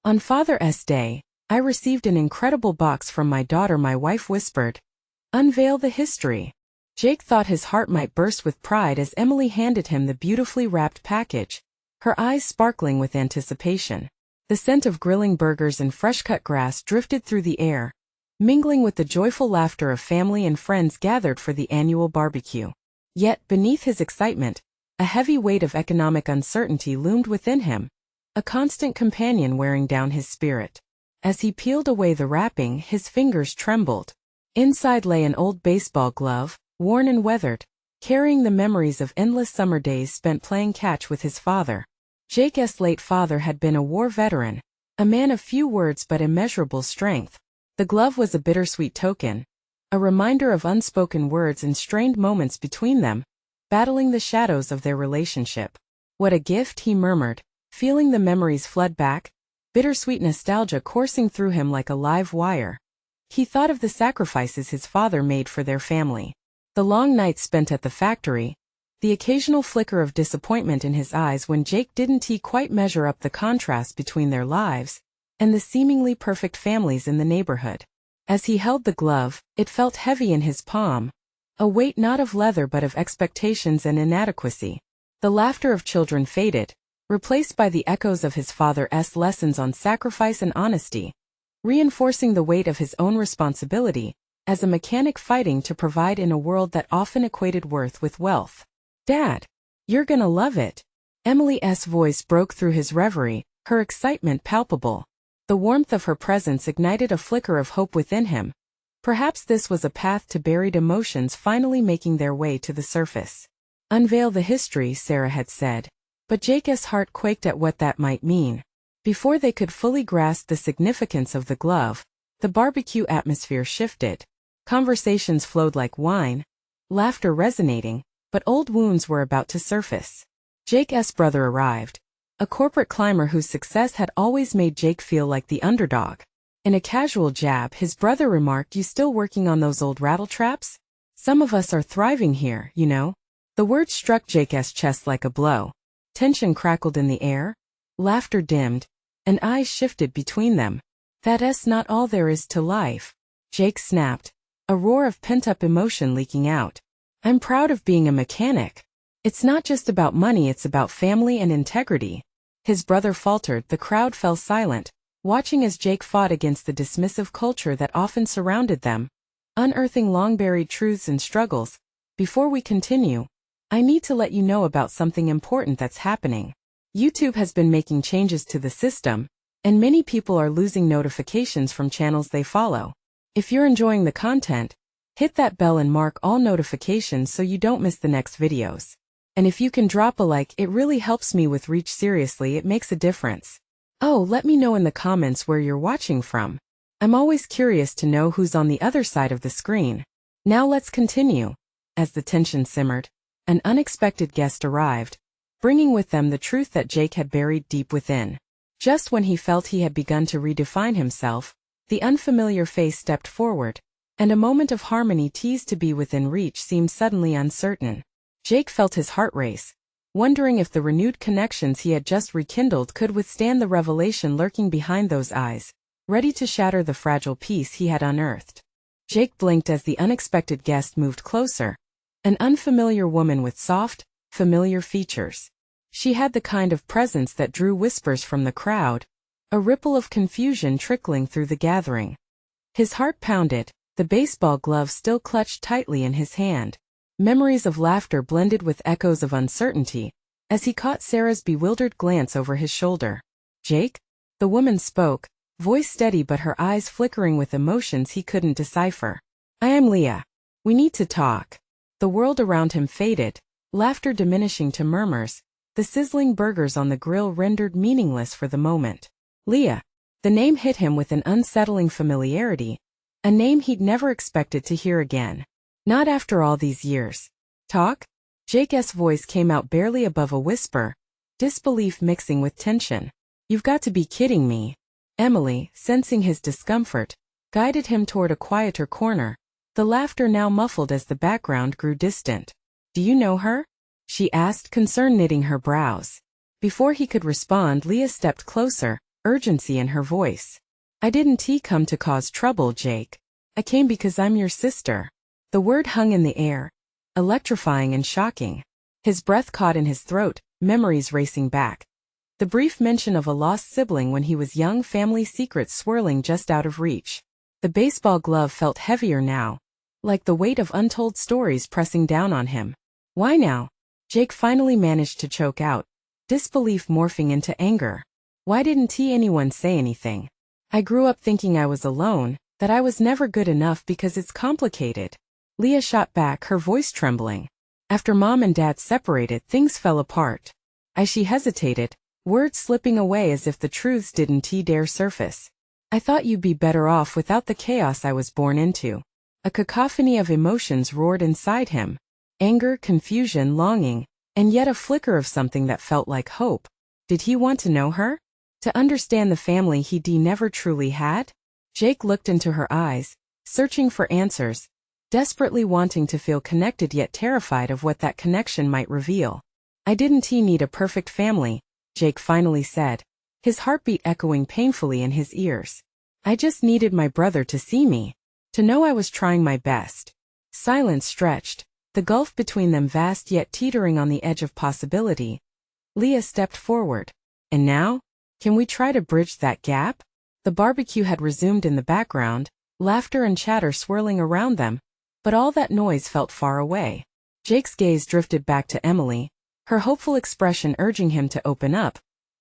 On Father's Day, I received an incredible box from my daughter. My wife whispered. Unveil the history. Jake thought his heart might burst with pride as Emily handed him the beautifully wrapped package, her eyes sparkling with anticipation. The scent of grilling burgers and fresh-cut grass drifted through the air, mingling with the joyful laughter of family and friends gathered for the annual barbecue. Yet, beneath his excitement, a heavy weight of economic uncertainty loomed within him, a constant companion wearing down his spirit. As he peeled away the wrapping, his fingers trembled. Inside lay an old baseball glove, worn and weathered, carrying the memories of endless summer days spent playing catch with his father. Jake's late father had been a war veteran, a man of few words but immeasurable strength. The glove was a bittersweet token, a reminder of unspoken words and strained moments between them, battling the shadows of their relationship. What a gift, he murmured, feeling the memories flood back, bittersweet nostalgia coursing through him like a live wire. He thought of the sacrifices his father made for their family. The long nights spent at the factory, the occasional flicker of disappointment in his eyes when Jake didn't quite measure up, the contrast between their lives and the seemingly perfect families in the neighborhood. As he held the glove, it felt heavy in his palm, a weight not of leather but of expectations and inadequacy. The laughter of children faded, replaced by the echoes of his father's lessons on sacrifice and honesty, reinforcing the weight of his own responsibility as a mechanic fighting to provide in a world that often equated worth with wealth. Dad, you're gonna love it. Emily's voice broke through his reverie, her excitement palpable. The warmth of her presence ignited a flicker of hope within him. Perhaps this was a path to buried emotions finally making their way to the surface. Unveil the history, Sarah had said. But Jake's heart quaked at what that might mean. Before they could fully grasp the significance of the glove, the barbecue atmosphere shifted. Conversations flowed like wine, laughter resonating, but old wounds were about to surface. Jake's brother arrived, a corporate climber whose success had always made Jake feel like the underdog. In a casual jab, his brother remarked, "You still working on those old rattle traps? Some of us are thriving here, you know." The word struck Jake's chest like a blow. Tension crackled in the air, laughter dimmed, and eyes shifted between them. "That's not all there is to life," Jake snapped, a roar of pent-up emotion leaking out. "I'm proud of being a mechanic. It's not just about money, it's about family and integrity." His brother faltered. The crowd fell silent, watching as Jake fought against the dismissive culture that often surrounded them, unearthing long-buried truths and struggles. "Before we continue, I need to let you know about something important that's happening. YouTube has been making changes to the system, and many people are losing notifications from channels they follow. If you're enjoying the content, hit that bell and mark all notifications so you don't miss the next videos. And if you can drop a like, it really helps me with reach. Seriously, it makes a difference. Oh, let me know in the comments where you're watching from. I'm always curious to know who's on the other side of the screen. Now let's continue." As the tension simmered, an unexpected guest arrived, bringing with them the truth that Jake had buried deep within. Just when he felt he had begun to redefine himself, the unfamiliar face stepped forward, and a moment of harmony teased to be within reach seemed suddenly uncertain. Jake felt his heart race, wondering if the renewed connections he had just rekindled could withstand the revelation lurking behind those eyes, ready to shatter the fragile peace he had unearthed. Jake blinked as the unexpected guest moved closer, an unfamiliar woman with soft, familiar features. She had the kind of presence that drew whispers from the crowd, a ripple of confusion trickling through the gathering. His heart pounded, the baseball glove still clutched tightly in his hand. Memories of laughter blended with echoes of uncertainty, as he caught Sarah's bewildered glance over his shoulder. "Jake?" The woman spoke, voice steady but her eyes flickering with emotions he couldn't decipher. "I am Leah. We need to talk." The world around him faded, laughter diminishing to murmurs, the sizzling burgers on the grill rendered meaningless for the moment. Leah. The name hit him with an unsettling familiarity, a name he'd never expected to hear again. Not after all these years. "Talk?" Jake's voice came out barely above a whisper, disbelief mixing with tension. "You've got to be kidding me." Emily, sensing his discomfort, guided him toward a quieter corner, the laughter now muffled as the background grew distant. "Do you know her?" she asked, concern knitting her brows. Before he could respond, Leah stepped closer, urgency in her voice. I didn't come to cause trouble, Jake. I came because I'm your sister. The word hung in the air, electrifying and shocking. His breath caught in his throat, memories racing back. The brief mention of a lost sibling when he was young, family secrets swirling just out of reach. The baseball glove felt heavier now, like the weight of untold stories pressing down on him. Why now? Jake finally managed to choke out, disbelief morphing into anger. Why didn't anyone say anything? I grew up thinking I was alone, that I was never good enough because it's complicated. Leah shot back, her voice trembling. After Mom and Dad separated, things fell apart. As she hesitated, words slipping away as if the truths didn't dare surface. I thought you'd be better off without the chaos I was born into. A cacophony of emotions roared inside him. Anger, confusion, longing, and yet a flicker of something that felt like hope. Did he want to know her? To understand the family he never truly had? Jake looked into her eyes, searching for answers, desperately wanting to feel connected yet terrified of what that connection might reveal. I didn't need a perfect family, Jake finally said, his heartbeat echoing painfully in his ears. I just needed my brother to see me, to know I was trying my best. Silence stretched, the gulf between them vast yet teetering on the edge of possibility. Leah stepped forward. And now? Can we try to bridge that gap? The barbecue had resumed in the background, laughter and chatter swirling around them, but all that noise felt far away. Jake's gaze drifted back to Emily, her hopeful expression urging him to open up,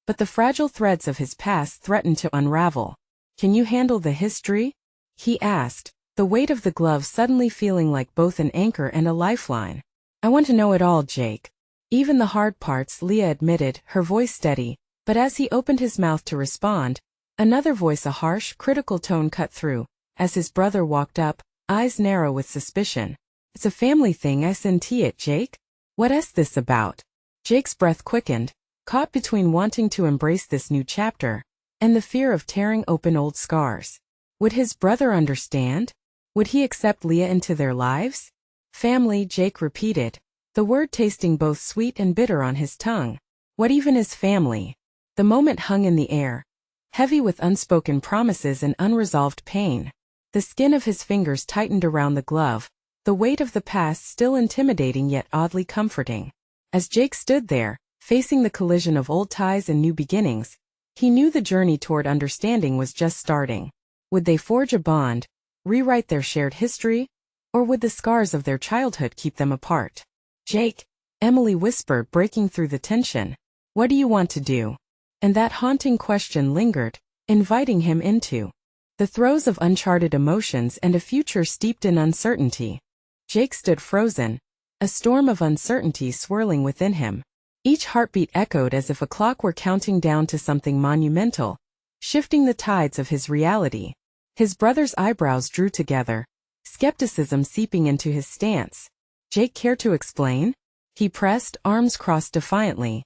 but the fragile threads of his past threatened to unravel. Can you handle the history? He asked, the weight of the glove suddenly feeling like both an anchor and a lifeline. I want to know it all, Jake. Even the hard parts, Leah admitted, her voice steady, but as he opened his mouth to respond, another voice, a harsh, critical tone cut through, as his brother walked up, eyes narrow with suspicion. It's a family thing, isn't it, Jake? What's this about? Jake's breath quickened, caught between wanting to embrace this new chapter and the fear of tearing open old scars. Would his brother understand? Would he accept Leah into their lives? Family, Jake repeated, the word tasting both sweet and bitter on his tongue. What even is family? The moment hung in the air, heavy with unspoken promises and unresolved pain. The skin of his fingers tightened around the glove, the weight of the past still intimidating yet oddly comforting. As Jake stood there, facing the collision of old ties and new beginnings, he knew the journey toward understanding was just starting. Would they forge a bond, rewrite their shared history, or would the scars of their childhood keep them apart? Jake, Emily whispered, breaking through the tension. What do you want to do? And that haunting question lingered, inviting him into the throes of uncharted emotions and a future steeped in uncertainty. Jake stood frozen, a storm of uncertainty swirling within him. Each heartbeat echoed as if a clock were counting down to something monumental, shifting the tides of his reality. His brother's eyebrows drew together, skepticism seeping into his stance. Jake, care to explain? He pressed, arms crossed defiantly.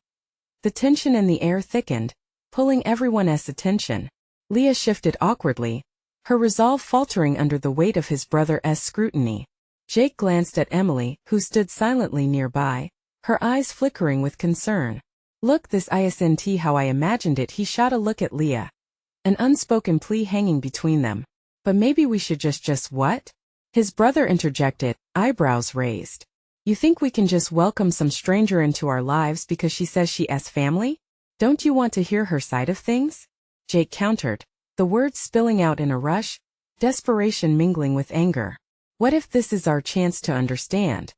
The tension in the air thickened, pulling everyone's attention. Leah shifted awkwardly, her resolve faltering under the weight of his brother's scrutiny. Jake glanced at Emily, who stood silently nearby, her eyes flickering with concern. Look, this isn't how I imagined it. He shot a look at Leah, an unspoken plea hanging between them. But maybe we should just what? His brother interjected, eyebrows raised. You think we can just welcome some stranger into our lives because she says she's family? Don't you want to hear her side of things? Jake countered, the words spilling out in a rush, desperation mingling with anger. What if this is our chance to understand?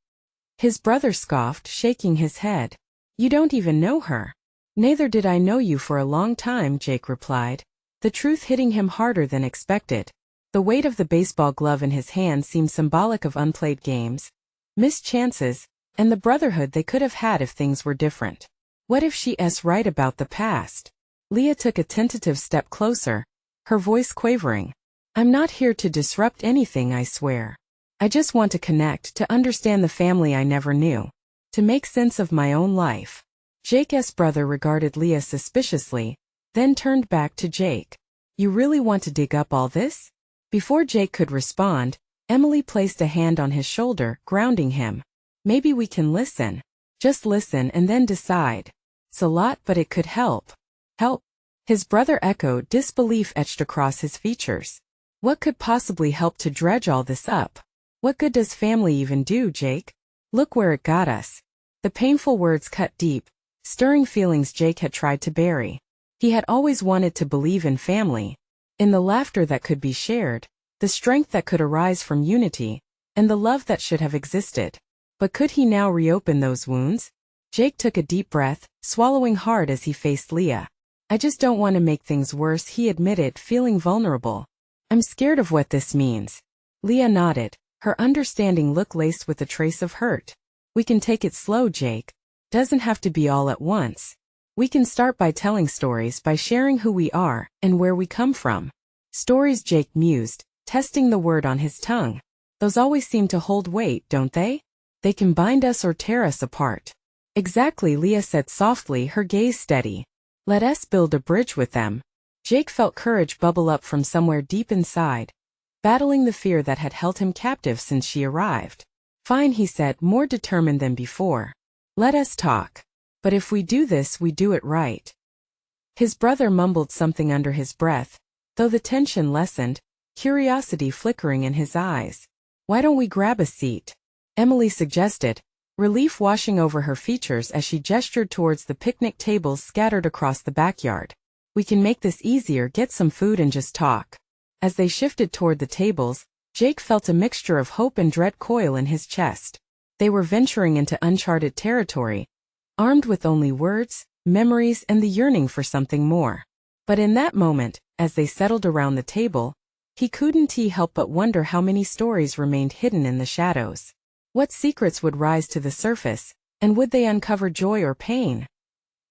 His brother scoffed, shaking his head. You don't even know her. Neither did I know you for a long time, Jake replied, the truth hitting him harder than expected. The weight of the baseball glove in his hand seemed symbolic of unplayed games, missed chances, and the brotherhood they could have had if things were different. What if she's right about the past? Leah took a tentative step closer, her voice quavering. I'm not here to disrupt anything, I swear. I just want to connect, to understand the family I never knew, to make sense of my own life. Jake's brother regarded Leah suspiciously, then turned back to Jake. You really want to dig up all this? Before Jake could respond, Emily placed a hand on his shoulder, grounding him. Maybe we can listen. Just listen and then decide. It's a lot, but it could help. Help. His brother echoed, disbelief etched across his features. What could possibly help to dredge all this up? What good does family even do, Jake? Look where it got us. The painful words cut deep, stirring feelings Jake had tried to bury. He had always wanted to believe in family, in the laughter that could be shared, the strength that could arise from unity, and the love that should have existed. But could he now reopen those wounds? Jake took a deep breath, swallowing hard as he faced Leah. I just don't want to make things worse, he admitted, feeling vulnerable. I'm scared of what this means. Leah nodded, her understanding look laced with a trace of hurt. We can take it slow, Jake. Doesn't have to be all at once. We can start by telling stories, by sharing who we are and where we come from. Stories, Jake mused, testing the word on his tongue. Those always seem to hold weight, don't they? They can bind us or tear us apart. Exactly, Leah said softly, her gaze steady. Let us build a bridge with them. Jake felt courage bubble up from somewhere deep inside, battling the fear that had held him captive since she arrived. Fine, he said, more determined than before. Let us talk. But if we do this, we do it right. His brother mumbled something under his breath, though the tension lessened, curiosity flickering in his eyes. Why don't we grab a seat? Emily suggested, relief washing over her features as she gestured towards the picnic tables scattered across the backyard. We can make this easier, get some food and just talk. As they shifted toward the tables, Jake felt a mixture of hope and dread coil in his chest. They were venturing into uncharted territory, armed with only words, memories, and the yearning for something more. But in that moment, as they settled around the table, he couldn't help but wonder how many stories remained hidden in the shadows. What secrets would rise to the surface, and would they uncover joy or pain?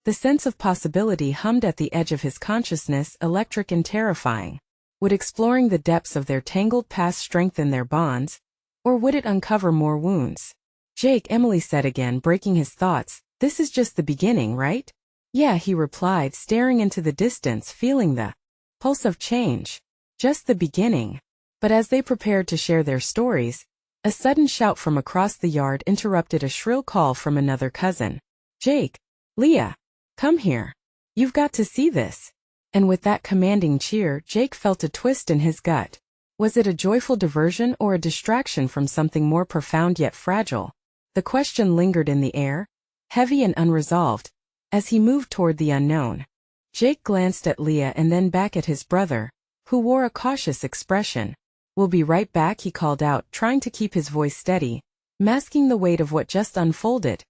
The sense of possibility hummed at the edge of his consciousness, electric and terrifying. Would exploring the depths of their tangled past strengthen their bonds, or would it uncover more wounds? Jake, Emily said again, breaking his thoughts, this is just the beginning, right? Yeah, he replied, staring into the distance, feeling the pulse of change. Just the beginning. But as they prepared to share their stories, a sudden shout from across the yard interrupted a shrill call from another cousin. Jake, Leah, come here. You've got to see this. And with that commanding cheer, Jake felt a twist in his gut. Was it a joyful diversion or a distraction from something more profound yet fragile? The question lingered in the air, heavy and unresolved, as he moved toward the unknown. Jake glanced at Leah and then back at his brother, who wore a cautious expression. We'll be right back, he called out, trying to keep his voice steady, masking the weight of what just unfolded.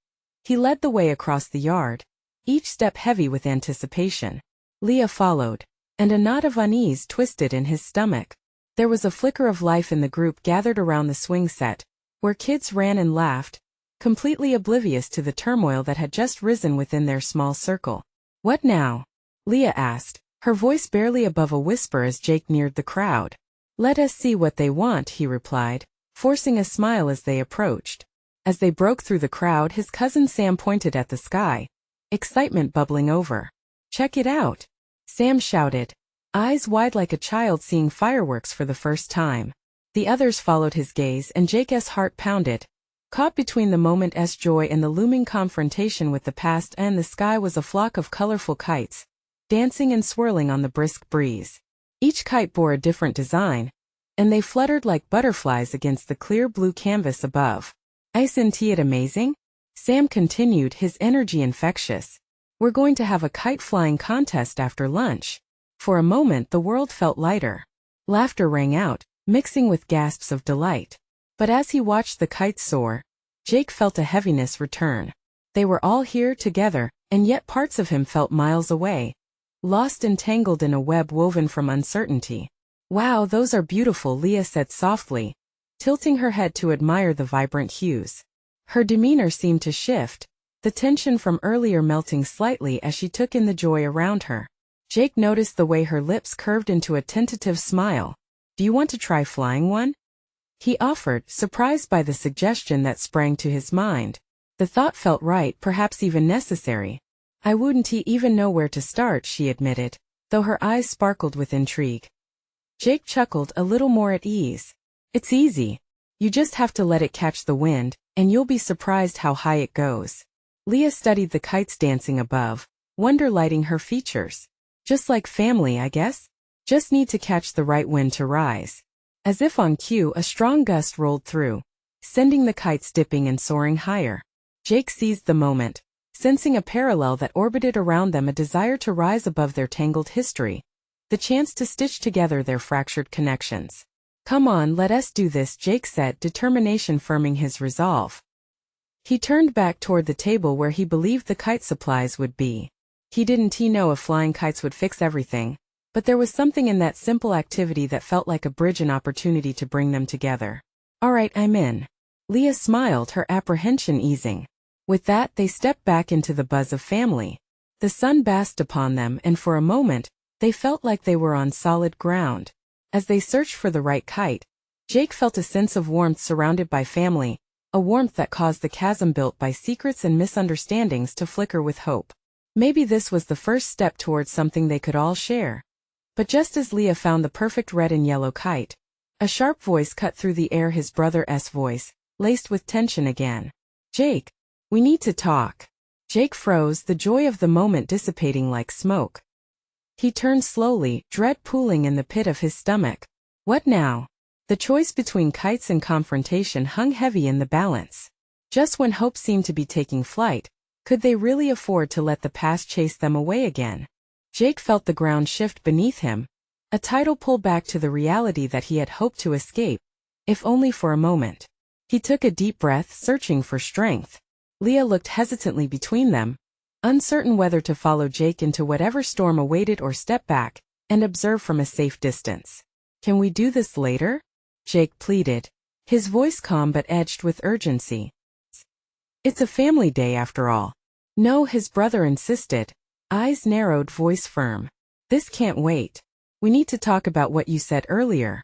He led the way across the yard, each step heavy with anticipation. Leah followed, and a knot of unease twisted in his stomach. There was a flicker of life in the group gathered around the swing set, where kids ran and laughed, completely oblivious to the turmoil that had just risen within their small circle. What now? Leah asked, her voice barely above a whisper as Jake neared the crowd. Let us see what they want, he replied, forcing a smile as they approached. As they broke through the crowd, his cousin Sam pointed at the sky, excitement bubbling over. Check it out, Sam shouted, eyes wide like a child seeing fireworks for the first time. The others followed his gaze and Jake's heart pounded, caught between the moment's joy and the looming confrontation with the past, and the sky was a flock of colorful kites, dancing and swirling on the brisk breeze. Each kite bore a different design, and they fluttered like butterflies against the clear blue canvas above. Isn't it amazing? Sam continued, his energy infectious. We're going to have a kite flying contest after lunch. For a moment the world felt lighter. Laughter rang out, mixing with gasps of delight. But as he watched the kites soar, Jake felt a heaviness return. They were all here together, and yet parts of him felt miles away, lost and tangled in a web woven from uncertainty. Wow, those are beautiful, Leah said softly, tilting her head to admire the vibrant hues. Her demeanor seemed to shift, the tension from earlier melting slightly as she took in the joy around her. Jake noticed the way her lips curved into a tentative smile. Do you want to try flying one? He offered, surprised by the suggestion that sprang to his mind. The thought felt right, perhaps even necessary. I wouldn't even know where to start, she admitted, though her eyes sparkled with intrigue. Jake chuckled, a little more at ease. It's easy. You just have to let it catch the wind, and you'll be surprised how high it goes. Leah studied the kites dancing above, wonder lighting her features. Just like family, I guess. Just need to catch the right wind to rise. As if on cue, a strong gust rolled through, sending the kites dipping and soaring higher. Jake seized the moment, sensing a parallel that orbited around them, a desire to rise above their tangled history, the chance to stitch together their fractured connections. Come on, let us do this, Jake said, determination firming his resolve. He turned back toward the table where he believed the kite supplies would be. He didn't know if flying kites would fix everything, but there was something in that simple activity that felt like a bridge, an opportunity to bring them together. All right, I'm in. Leah smiled, her apprehension easing. With that, they stepped back into the buzz of family. The sun basked upon them, and for a moment, they felt like they were on solid ground. As they searched for the right kite, Jake felt a sense of warmth surrounded by family, a warmth that caused the chasm built by secrets and misunderstandings to flicker with hope. Maybe this was the first step towards something they could all share. But just as Leah found the perfect red and yellow kite, a sharp voice cut through the air, his brother's voice, laced with tension again. Jake, we need to talk. Jake froze, the joy of the moment dissipating like smoke. He turned slowly, dread pooling in the pit of his stomach. What now? The choice between kites and confrontation hung heavy in the balance. Just when hope seemed to be taking flight, could they really afford to let the past chase them away again? Jake felt the ground shift beneath him, a tidal pull back to the reality that he had hoped to escape, if only for a moment. He took a deep breath, searching for strength. Leah looked hesitantly between them, uncertain whether to follow Jake into whatever storm awaited or step back and observe from a safe distance. Can we do this later? Jake pleaded, his voice calm but edged with urgency. It's a family day after all. No, his brother insisted, eyes narrowed, voice firm. This can't wait. We need to talk about what you said earlier.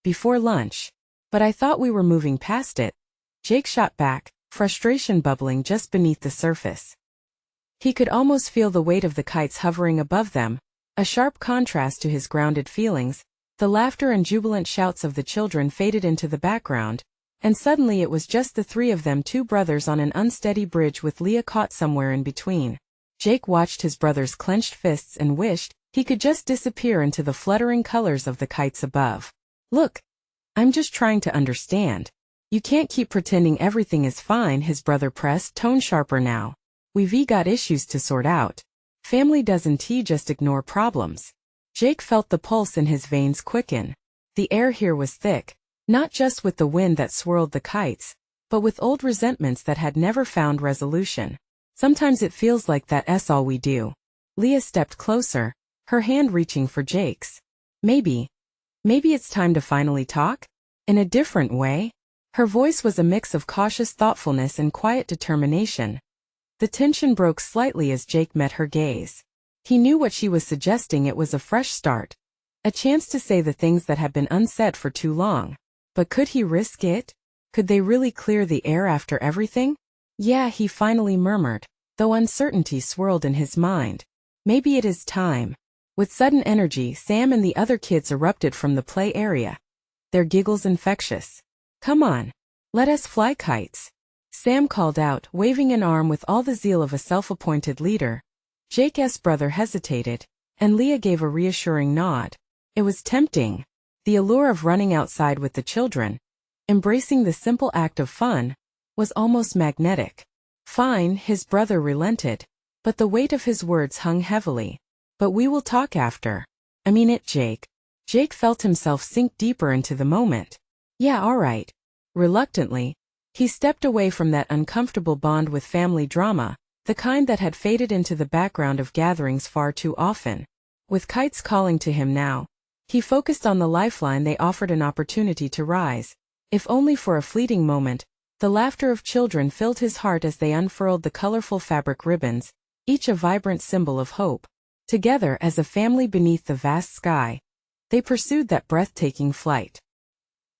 Before lunch. But I thought we were moving past it. Jake shot back, frustration bubbling just beneath the surface. He could almost feel the weight of the kites hovering above them, a sharp contrast to his grounded feelings. The laughter and jubilant shouts of the children faded into the background, and suddenly it was just the three of them, two brothers on an unsteady bridge with Leah caught somewhere in between. Jake watched his brother's clenched fists and wished he could just disappear into the fluttering colors of the kites above. Look, I'm just trying to understand. You can't keep pretending everything is fine, his brother pressed, tone sharper now. We've got issues to sort out. Family doesn't just ignore problems. Jake felt the pulse in his veins quicken. The air here was thick, not just with the wind that swirled the kites, but with old resentments that had never found resolution. Sometimes it feels like that's all we do. Leah stepped closer, her hand reaching for Jake's. Maybe it's time to finally talk? In a different way? Her voice was a mix of cautious thoughtfulness and quiet determination. The tension broke slightly as Jake met her gaze. He knew what she was suggesting. It was a fresh start. A chance to say the things that had been unsaid for too long. But could he risk it? Could they really clear the air after everything? Yeah, he finally murmured, though uncertainty swirled in his mind. Maybe it is time. With sudden energy, Sam and the other kids erupted from the play area. Their giggles infectious. Come on. Let us fly kites. Sam called out, waving an arm with all the zeal of a self-appointed leader. Jake's brother hesitated, and Leah gave a reassuring nod. It was tempting. The allure of running outside with the children, embracing the simple act of fun, was almost magnetic. Fine, his brother relented, but the weight of his words hung heavily. But we will talk after. I mean it, Jake. Jake felt himself sink deeper into the moment. Yeah, all right. Reluctantly, he stepped away from that uncomfortable bond with family drama, the kind that had faded into the background of gatherings far too often. With kites calling to him now, he focused on the lifeline they offered, an opportunity to rise. If only for a fleeting moment. The laughter of children filled his heart as they unfurled the colorful fabric ribbons, each a vibrant symbol of hope. Together as a family beneath the vast sky, they pursued that breathtaking flight.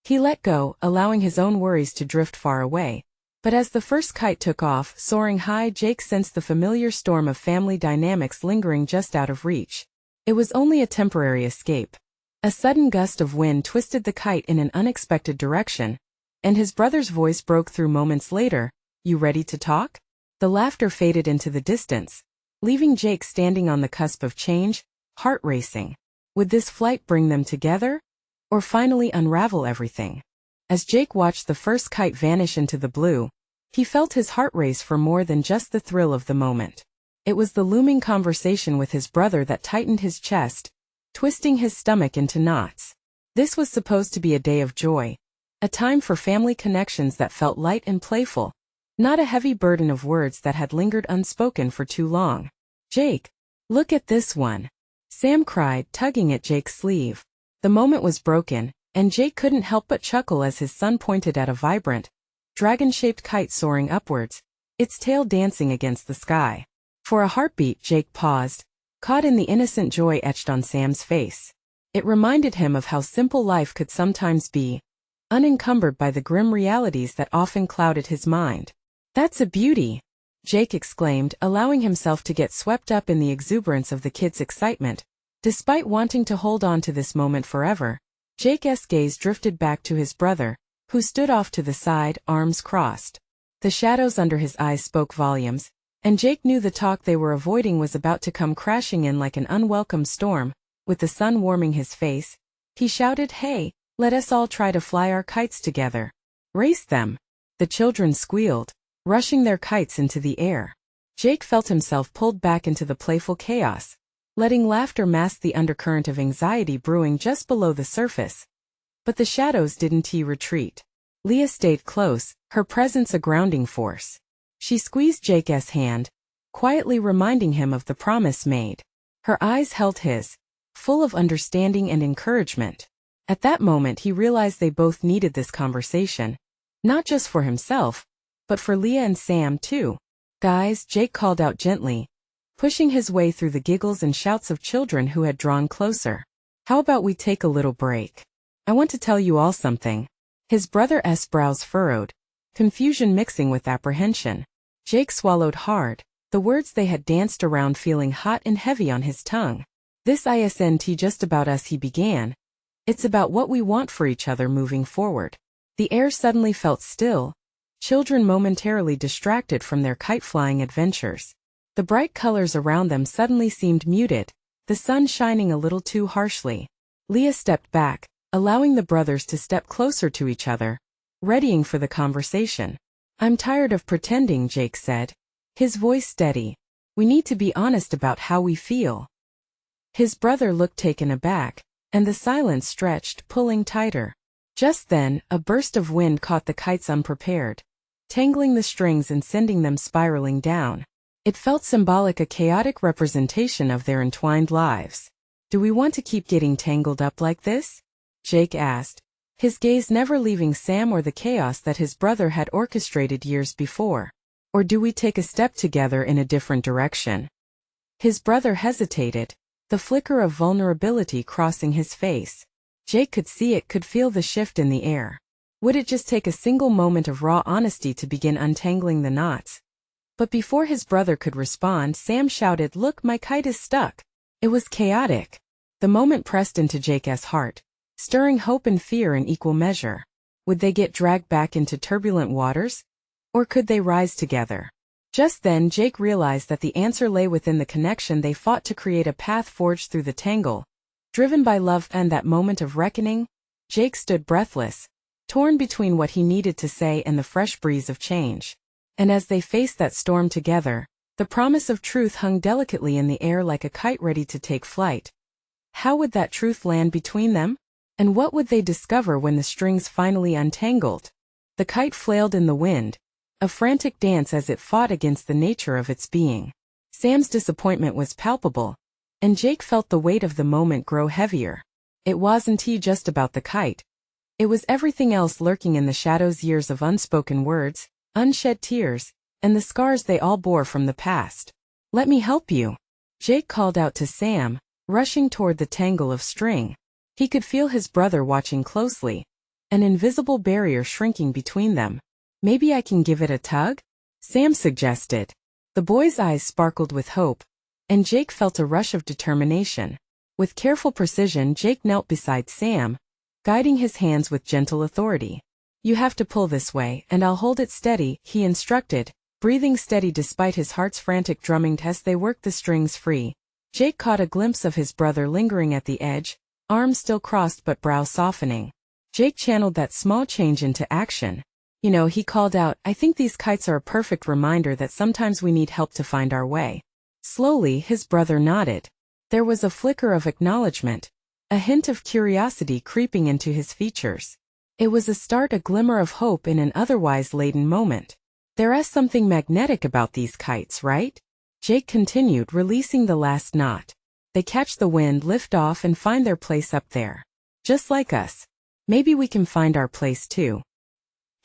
He let go, allowing his own worries to drift far away. But as the first kite took off, soaring high, Jake sensed the familiar storm of family dynamics lingering just out of reach. It was only a temporary escape. A sudden gust of wind twisted the kite in an unexpected direction, and his brother's voice broke through moments later. You ready to talk? The laughter faded into the distance, leaving Jake standing on the cusp of change, heart racing. Would this flight bring them together? Or finally unravel everything? As Jake watched the first kite vanish into the blue, he felt his heart race for more than just the thrill of the moment. It was the looming conversation with his brother that tightened his chest, twisting his stomach into knots. This was supposed to be a day of joy, a time for family connections that felt light and playful, not a heavy burden of words that had lingered unspoken for too long. "Jake, look at this one," Sam cried, tugging at Jake's sleeve. The moment was broken, and Jake couldn't help but chuckle as his son pointed at a vibrant, dragon-shaped kite soaring upwards, its tail dancing against the sky. For a heartbeat, Jake paused, caught in the innocent joy etched on Sam's face. It reminded him of how simple life could sometimes be, unencumbered by the grim realities that often clouded his mind. "That's a beauty," Jake exclaimed, allowing himself to get swept up in the exuberance of the kid's excitement. Despite wanting to hold on to this moment forever, Jake's gaze drifted back to his brother, who stood off to the side, arms crossed. The shadows under his eyes spoke volumes, and Jake knew the talk they were avoiding was about to come crashing in like an unwelcome storm. With the sun warming his face, he shouted, "Hey, let us all try to fly our kites together." "Race them," the children squealed, rushing their kites into the air. Jake felt himself pulled back into the playful chaos, letting laughter mask the undercurrent of anxiety brewing just below the surface. But the shadows didn't retreat. Leah stayed close, her presence a grounding force. She squeezed Jake's hand, quietly reminding him of the promise made. Her eyes held his, full of understanding and encouragement. At that moment he realized they both needed this conversation, not just for himself, but for Leah and Sam too. "Guys," Jake called out gently, pushing his way through the giggles and shouts of children who had drawn closer. "How about we take a little break? I want to tell you all something." His brother's brows furrowed, confusion mixing with apprehension. Jake swallowed hard, the words they had danced around feeling hot and heavy on his tongue. "This isn't just about us," he began. "It's about what we want for each other moving forward." The air suddenly felt still, children momentarily distracted from their kite-flying adventures. The bright colors around them suddenly seemed muted, the sun shining a little too harshly. Leah stepped back, allowing the brothers to step closer to each other, readying for the conversation. "I'm tired of pretending," Jake said, his voice steady. "We need to be honest about how we feel." His brother looked taken aback, and the silence stretched, pulling tighter. Just then, a burst of wind caught the kites unprepared, tangling the strings and sending them spiraling down. It felt symbolic, a chaotic representation of their entwined lives. "Do we want to keep getting tangled up like this?" Jake asked, his gaze never leaving Sam or the chaos that his brother had orchestrated years before. "Or do we take a step together in a different direction?" His brother hesitated, the flicker of vulnerability crossing his face. Jake could see it, could feel the shift in the air. Would it just take a single moment of raw honesty to begin untangling the knots? But before his brother could respond, Sam shouted, "Look, my kite is stuck." It was chaotic. The moment pressed into Jake's heart, stirring hope and fear in equal measure. Would they get dragged back into turbulent waters? Or could they rise together? Just then Jake realized that the answer lay within the connection they fought to create, a path forged through the tangle. Driven by love and that moment of reckoning, Jake stood breathless, torn between what he needed to say and the fresh breeze of change. And as they faced that storm together, the promise of truth hung delicately in the air like a kite ready to take flight. How would that truth land between them? And what would they discover when the strings finally untangled? The kite flailed in the wind, a frantic dance as it fought against the nature of its being. Sam's disappointment was palpable, and Jake felt the weight of the moment grow heavier. It wasn't just about the kite. It was everything else lurking in the shadows, years of unspoken words, unshed tears, and the scars they all bore from the past. "Let me help you," Jake called out to Sam, rushing toward the tangle of string. He could feel his brother watching closely, an invisible barrier shrinking between them. "Maybe I can give it a tug?" Sam suggested. The boy's eyes sparkled with hope, and Jake felt a rush of determination. With careful precision, Jake knelt beside Sam, guiding his hands with gentle authority. "You have to pull this way, and I'll hold it steady," he instructed, breathing steady despite his heart's frantic drumming as they worked the strings free. Jake caught a glimpse of his brother lingering at the edge, arms still crossed but brow softening. Jake channeled that small change into action. You know, he called out, "I think these kites are a perfect reminder that sometimes we need help to find our way." Slowly, his brother nodded. There was a flicker of acknowledgement, a hint of curiosity creeping into his features. It was a glimmer of hope in an otherwise laden moment. "There is something magnetic about these kites, right?" Jake continued, releasing the last knot. "They catch the wind, lift off, and find their place up there. Just like us. Maybe we can find our place too."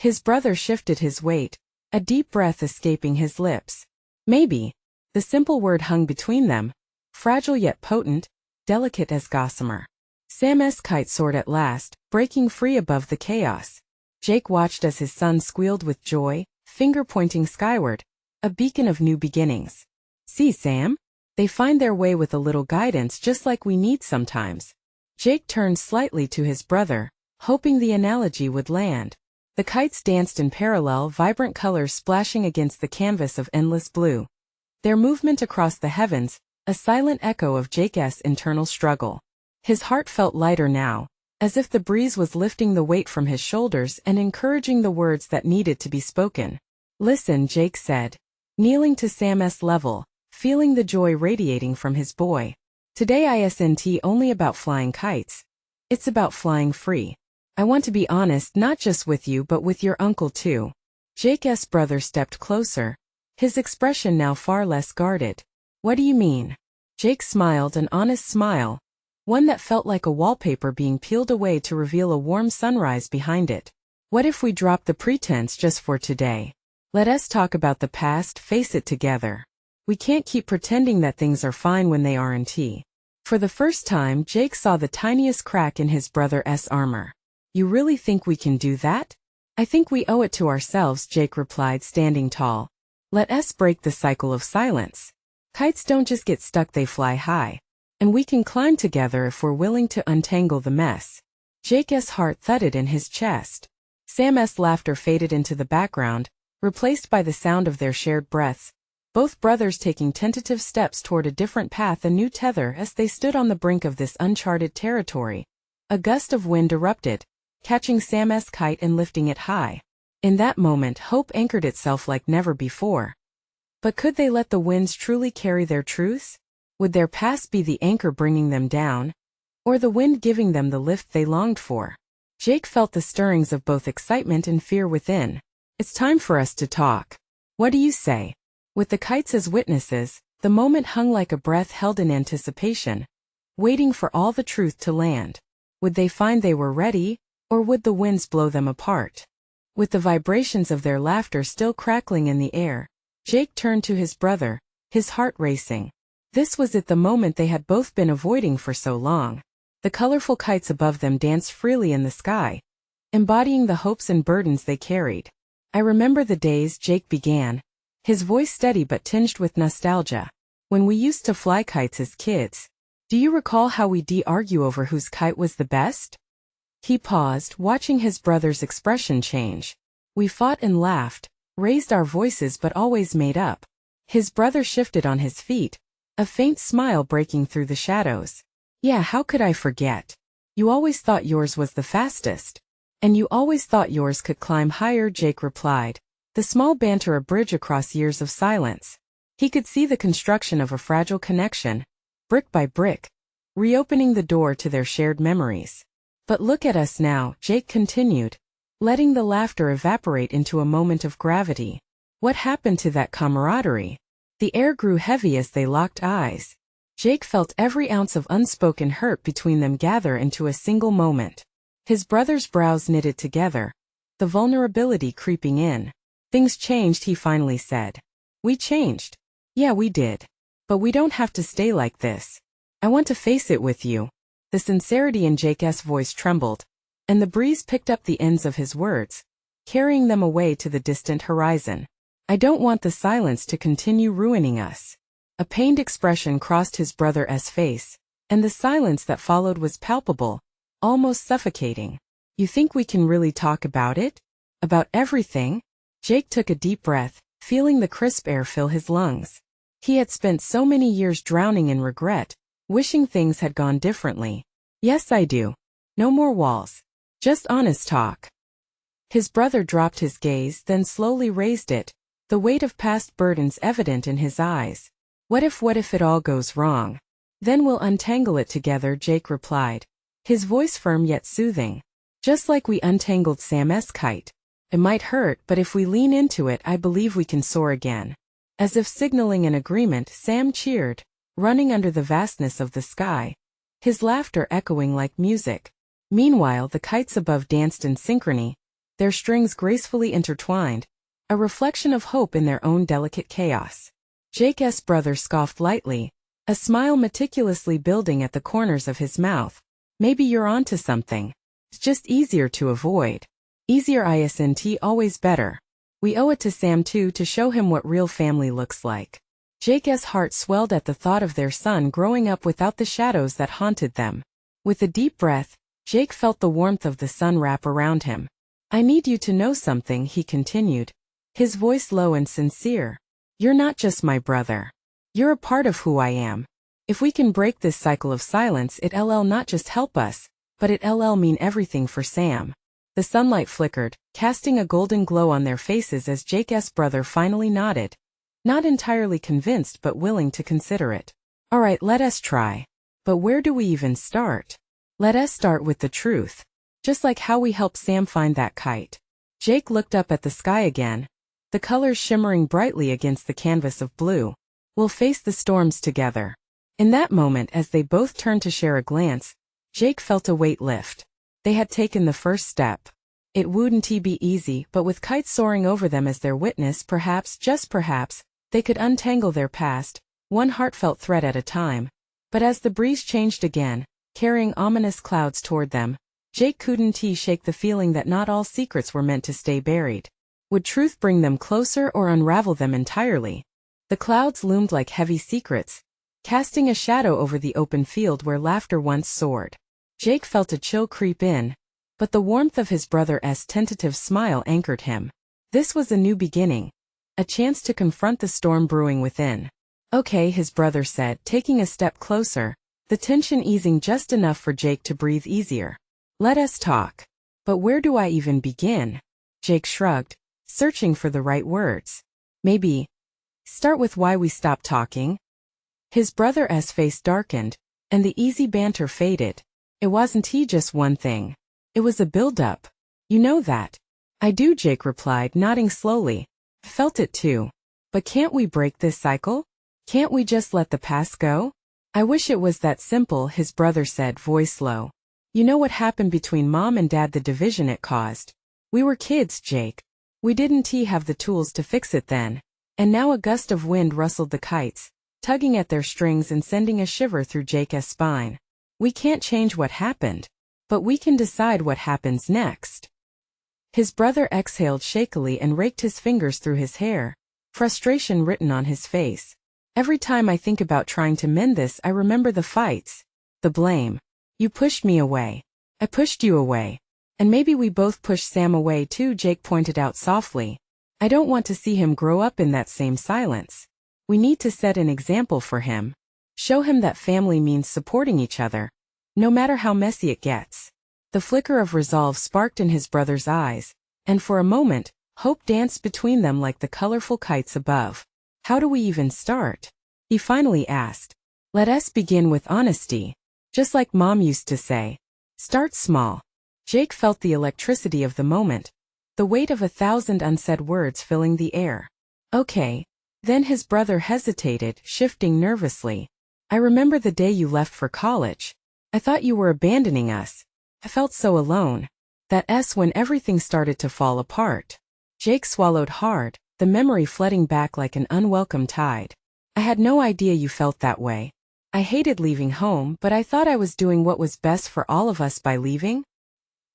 His brother shifted his weight, a deep breath escaping his lips. Maybe. The simple word hung between them, fragile yet potent, delicate as gossamer. Sam's kite soared at last, breaking free above the chaos. Jake watched as his son squealed with joy, finger pointing skyward, a beacon of new beginnings. "See, Sam? They find their way with a little guidance, just like we need sometimes." Jake turned slightly to his brother, hoping the analogy would land. The kites danced in parallel, vibrant colors splashing against the canvas of endless blue. Their movement across the heavens, a silent echo of Jake's internal struggle. His heart felt lighter now, as if the breeze was lifting the weight from his shoulders and encouraging the words that needed to be spoken. "Listen," Jake said, kneeling to Sam's level, feeling the joy radiating from his boy. "Today isn't only about flying kites. It's about flying free. I want to be honest, not just with you but with your uncle too." Jake's brother stepped closer, his expression now far less guarded. "What do you mean?" Jake smiled, an honest smile, one that felt like a wallpaper being peeled away to reveal a warm sunrise behind it. "What if we drop the pretense just for today? Let us talk about the past, face it together. We can't keep pretending that things are fine when they aren't." For the first time, Jake saw the tiniest crack in his brother's armor. "You really think we can do that?" "I think we owe it to ourselves," Jake replied, standing tall. "Let us break the cycle of silence. Kites don't just get stuck, they fly high. And we can climb together if we're willing to untangle the mess." Jake's heart thudded in his chest. Sam's laughter faded into the background, replaced by the sound of their shared breaths, both brothers taking tentative steps toward a different path, a new tether. As they stood on the brink of this uncharted territory, a gust of wind erupted, catching Sam's kite and lifting it high. In that moment, hope anchored itself like never before. But could they let the winds truly carry their truths? Would their past be the anchor bringing them down, or the wind giving them the lift they longed for? Jake felt the stirrings of both excitement and fear within. "It's time for us to talk. What do you say?" With the kites as witnesses, the moment hung like a breath held in anticipation, waiting for all the truth to land. Would they find they were ready, or would the winds blow them apart? With the vibrations of their laughter still crackling in the air, Jake turned to his brother, his heart racing. This was it, the moment they had both been avoiding for so long. The colorful kites above them danced freely in the sky, embodying the hopes and burdens they carried. "I remember the days," Jake began, his voice steady but tinged with nostalgia, "when we used to fly kites as kids. Do you recall how we'd argue over whose kite was the best?" He paused, watching his brother's expression change. "We fought and laughed, raised our voices, but always made up." His brother shifted on his feet, a faint smile breaking through the shadows. "Yeah, how could I forget? You always thought yours was the fastest. And you always thought yours could climb higher," Jake replied, the small banter a bridge across years of silence. He could see the construction of a fragile connection, brick by brick, reopening the door to their shared memories. "But look at us now," Jake continued, letting the laughter evaporate into a moment of gravity. "What happened to that camaraderie?" The air grew heavy as they locked eyes. Jake felt every ounce of unspoken hurt between them gather into a single moment. His brother's brows knitted together, the vulnerability creeping in. "Things changed," he finally said. "We changed. Yeah, we did. But we don't have to stay like this. I want to face it with you." The sincerity in Jake's voice trembled, and the breeze picked up the ends of his words, carrying them away to the distant horizon. "I don't want the silence to continue ruining us." A pained expression crossed his brother's face, and the silence that followed was palpable, almost suffocating. "You think we can really talk about it? About everything?" Jake took a deep breath, feeling the crisp air fill his lungs. He had spent so many years drowning in regret, wishing things had gone differently. Yes, I do. No more walls. Just honest talk. His brother dropped his gaze, then slowly raised it, the weight of past burdens evident in his eyes. What if it all goes wrong? Then we'll untangle it together, Jake replied, his voice firm yet soothing. Just like we untangled Sam's kite. It might hurt, but if we lean into it, I believe we can soar again. As if signaling an agreement, Sam cheered, running under the vastness of the sky, his laughter echoing like music. Meanwhile, the kites above danced in synchrony, their strings gracefully intertwined, a reflection of hope in their own delicate chaos. Jake's brother scoffed lightly, a smile meticulously building at the corners of his mouth. Maybe you're onto something. It's just easier to avoid. Easier isn't always better. We owe it to Sam too to show him what real family looks like. Jake's heart swelled at the thought of their son growing up without the shadows that haunted them. With a deep breath, Jake felt the warmth of the sun wrap around him. I need you to know something, he continued, his voice low and sincere. You're not just my brother. You're a part of who I am. If we can break this cycle of silence, it'll not just help us, but it'll mean everything for Sam. The sunlight flickered, casting a golden glow on their faces as Jake's brother finally nodded, not entirely convinced but willing to consider it. All right, let us try. But where do we even start? Let us start with the truth. Just like how we helped Sam find that kite. Jake looked up at the sky again, the colors shimmering brightly against the canvas of blue. We'll face the storms together. In that moment, as they both turned to share a glance, Jake felt a weight lift. They had taken the first step. It wouldn't be easy, but with kites soaring over them as their witness, perhaps, just perhaps, they could untangle their past, one heartfelt thread at a time. But as the breeze changed again, carrying ominous clouds toward them, Jake couldn't shake the feeling that not all secrets were meant to stay buried. Would truth bring them closer or unravel them entirely? The clouds loomed like heavy secrets, casting a shadow over the open field where laughter once soared. Jake felt a chill creep in, but the warmth of his brother's tentative smile anchored him. This was a new beginning, a chance to confront the storm brewing within. Okay, his brother said, taking a step closer, the tension easing just enough for Jake to breathe easier. Let us talk. But where do I even begin? Jake shrugged, searching for the right words. Maybe start with why we stopped talking? His brother's face darkened, and the easy banter faded. It wasn't just one thing. It was a build-up. You know that. I do, Jake replied, nodding slowly. Felt it too. But can't we break this cycle? Can't we just let the past go? I wish it was that simple, his brother said, voice low. You know what happened between Mom and Dad, the division it caused? We were kids, Jake. We didn't have the tools to fix it then. And now a gust of wind rustled the kites, tugging at their strings and sending a shiver through Jake's spine. We can't change what happened, but we can decide what happens next. His brother exhaled shakily and raked his fingers through his hair, frustration written on his face. Every time I think about trying to mend this, I remember the fights, the blame. You pushed me away. I pushed you away. And maybe we both pushed Sam away too, Jake pointed out softly. I don't want to see him grow up in that same silence. We need to set an example for him. Show him that family means supporting each other, no matter how messy it gets. The flicker of resolve sparked in his brother's eyes, and for a moment, hope danced between them like the colorful kites above. How do we even start? He finally asked. Let us begin with honesty. Just like Mom used to say. Start small. Jake felt the electricity of the moment, the weight of 1,000 unsaid words filling the air. Okay. Then his brother hesitated, shifting nervously. I remember the day you left for college. I thought you were abandoning us. I felt so alone. That's when everything started to fall apart. Jake swallowed hard, the memory flooding back like an unwelcome tide. I had no idea you felt that way. I hated leaving home, but I thought I was doing what was best for all of us by leaving.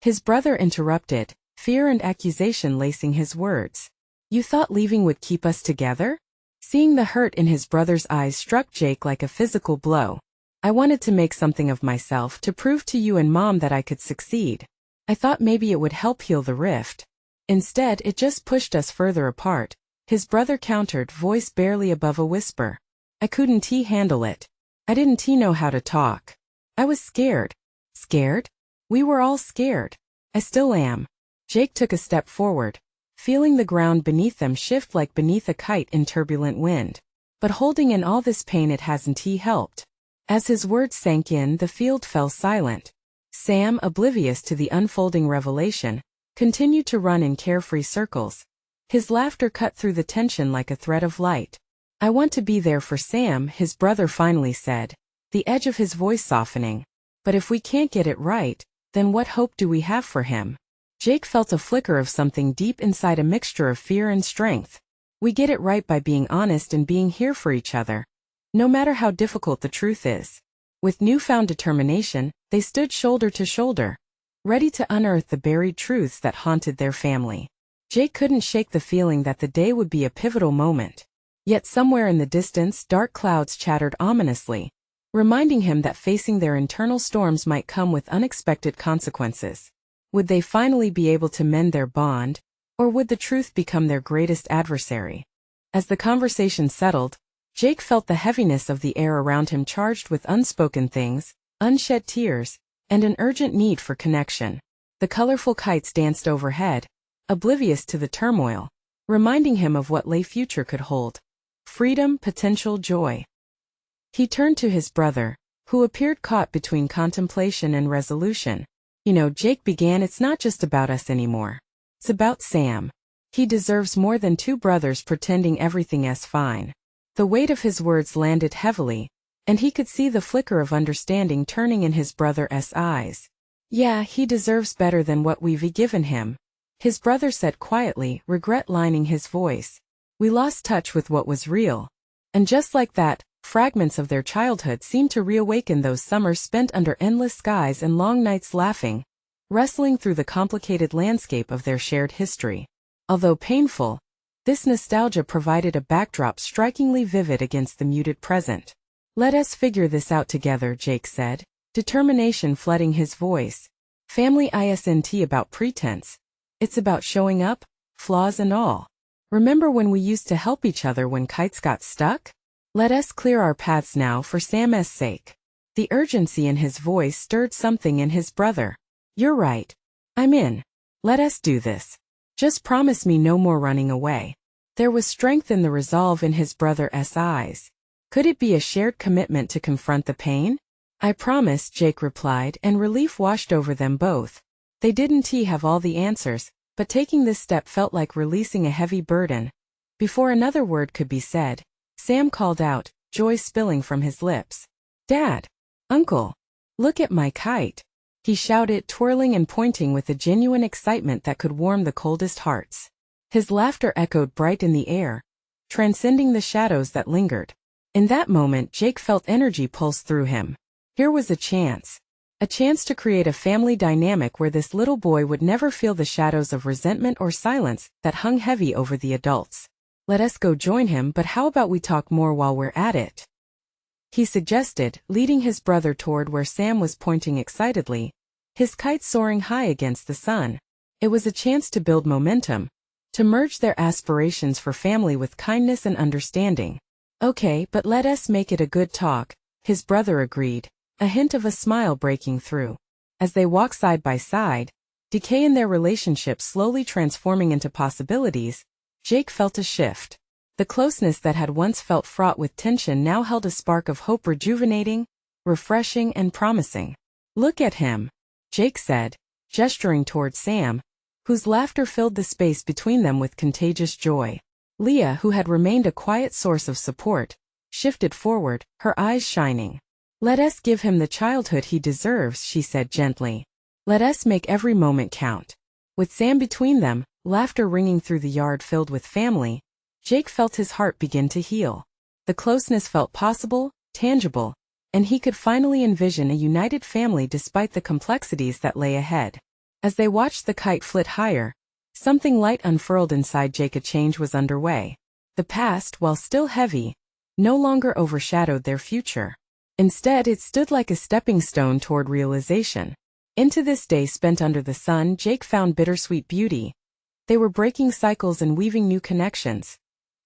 His brother interrupted, fear and accusation lacing his words. You thought leaving would keep us together? Seeing the hurt in his brother's eyes struck Jake like a physical blow. I wanted to make something of myself to prove to you and Mom that I could succeed. I thought maybe it would help heal the rift. Instead, it just pushed us further apart, his brother countered, voice barely above a whisper. I couldn't handle it. I didn't know how to talk. I was scared. Scared? We were all scared. I still am. Jake took a step forward, feeling the ground beneath them shift like beneath a kite in turbulent wind. But holding in all this pain, it hasn't helped. As his words sank in, the field fell silent. Sam, oblivious to the unfolding revelation, continued to run in carefree circles. His laughter cut through the tension like a thread of light. I want to be there for Sam, his brother finally said, the edge of his voice softening. But if we can't get it right, then what hope do we have for him? Jake felt a flicker of something deep inside, a mixture of fear and strength. We get it right by being honest and being here for each other, no matter how difficult the truth is. With newfound determination, they stood shoulder to shoulder, ready to unearth the buried truths that haunted their family. Jake couldn't shake the feeling that the day would be a pivotal moment. Yet somewhere in the distance, dark clouds chattered ominously, reminding him that facing their internal storms might come with unexpected consequences. Would they finally be able to mend their bond, or would the truth become their greatest adversary? As the conversation settled, Jake felt the heaviness of the air around him, charged with unspoken things, unshed tears, and an urgent need for connection. The colorful kites danced overhead, oblivious to the turmoil, reminding him of what lay future could hold. Freedom, potential, joy. He turned to his brother, who appeared caught between contemplation and resolution. Jake began, it's not just about us anymore. It's about Sam. He deserves more than two brothers pretending everything is fine. The weight of his words landed heavily, and he could see the flicker of understanding turning in his brother's eyes. Yeah, he deserves better than what we've given him, his brother said quietly, regret lining his voice. We lost touch with what was real. And just like that, fragments of their childhood seemed to reawaken, those summers spent under endless skies and long nights laughing, wrestling through the complicated landscape of their shared history. Although painful, this nostalgia provided a backdrop strikingly vivid against the muted present. Let us figure this out together, Jake said, determination flooding his voice. Family isn't about pretense. It's about showing up, flaws and all. Remember when we used to help each other when kites got stuck? Let us clear our paths now for Sam's sake. The urgency in his voice stirred something in his brother. You're right. I'm in. Let us do this. Just promise me no more running away. There was strength in the resolve in his brother's eyes. Could it be a shared commitment to confront the pain? I promise, Jake replied, and relief washed over them both. They didn't have all the answers, but taking this step felt like releasing a heavy burden. Before another word could be said, Sam called out, joy spilling from his lips. Dad! Uncle! Look at my kite! He shouted, twirling and pointing with a genuine excitement that could warm the coldest hearts. His laughter echoed bright in the air, transcending the shadows that lingered. In that moment, Jake felt energy pulse through him. Here was a chance to create a family dynamic where this little boy would never feel the shadows of resentment or silence that hung heavy over the adults. Let us go join him, but how about we talk more while we're at it? He suggested, leading his brother toward where Sam was pointing excitedly, his kite soaring high against the sun. It was a chance to build momentum, to merge their aspirations for family with kindness and understanding. Okay, but let us make it a good talk, his brother agreed, a hint of a smile breaking through. As they walked side by side, decay in their relationship slowly transforming into possibilities, Jake felt a shift. The closeness that had once felt fraught with tension now held a spark of hope, rejuvenating, refreshing, and promising. Look at him, Jake said, gesturing toward Sam, whose laughter filled the space between them with contagious joy. Leah, who had remained a quiet source of support, shifted forward, her eyes shining. Let us give him the childhood he deserves, she said gently. Let us make every moment count. With Sam between them, laughter ringing through the yard filled with family, Jake felt his heart begin to heal. The closeness felt possible, tangible, and he could finally envision a united family despite the complexities that lay ahead. As they watched the kite flit higher, something light unfurled inside Jake. A change was underway. The past, while still heavy, no longer overshadowed their future. Instead, it stood like a stepping stone toward realization. Into this day spent under the sun, Jake found bittersweet beauty. They were breaking cycles and weaving new connections.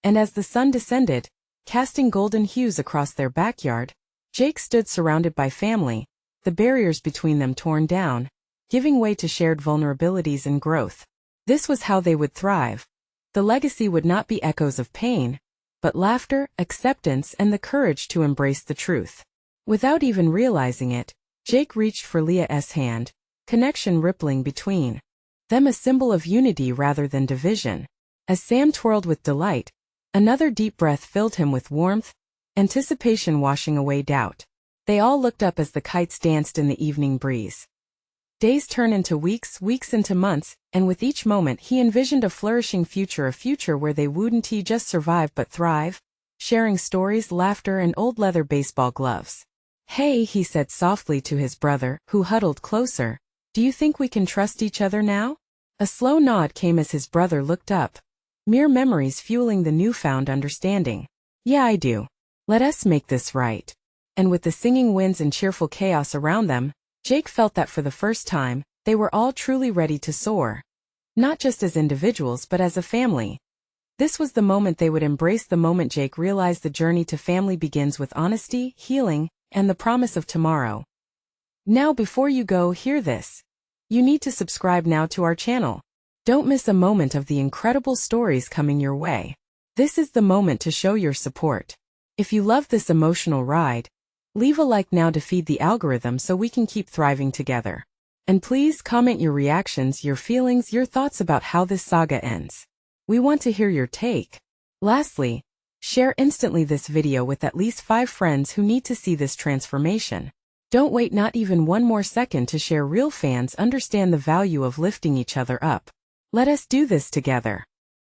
And as the sun descended, casting golden hues across their backyard. Jake stood surrounded by family, the barriers between them torn down, giving way to shared vulnerabilities and growth. This was how they would thrive. The legacy would not be echoes of pain, but laughter, acceptance, and the courage to embrace the truth. Without even realizing it, Jake reached for Leah's hand, connection rippling between them, a symbol of unity rather than division. As Sam twirled with delight, another deep breath filled him with warmth, anticipation washing away doubt. They all looked up as the kites danced in the evening breeze. Days turned into weeks, weeks into months, and with each moment he envisioned a flourishing future, a future where they wouldn't just survive but thrive, sharing stories, laughter, and old leather baseball gloves. "Hey," he said softly to his brother, who huddled closer, "do you think we can trust each other now?" A slow nod came as his brother looked up, mere memories fueling the newfound understanding. "Yeah, I do. Let us make this right." And with the singing winds and cheerful chaos around them, Jake felt that for the first time, they were all truly ready to soar. Not just as individuals but as a family. This was the moment they would embrace, the moment Jake realized the journey to family begins with honesty, healing, and the promise of tomorrow. Now before you go, hear this. You need to subscribe now to our channel. Don't miss a moment of the incredible stories coming your way. This is the moment to show your support. If you love this emotional ride, leave a like now to feed the algorithm so we can keep thriving together. And please comment your reactions, your feelings, your thoughts about how this saga ends. We want to hear your take. Lastly, share instantly this video with at least 5 friends who need to see this transformation. Don't wait not even one more second to share. Real fans understand the value of lifting each other up. Let us do this together.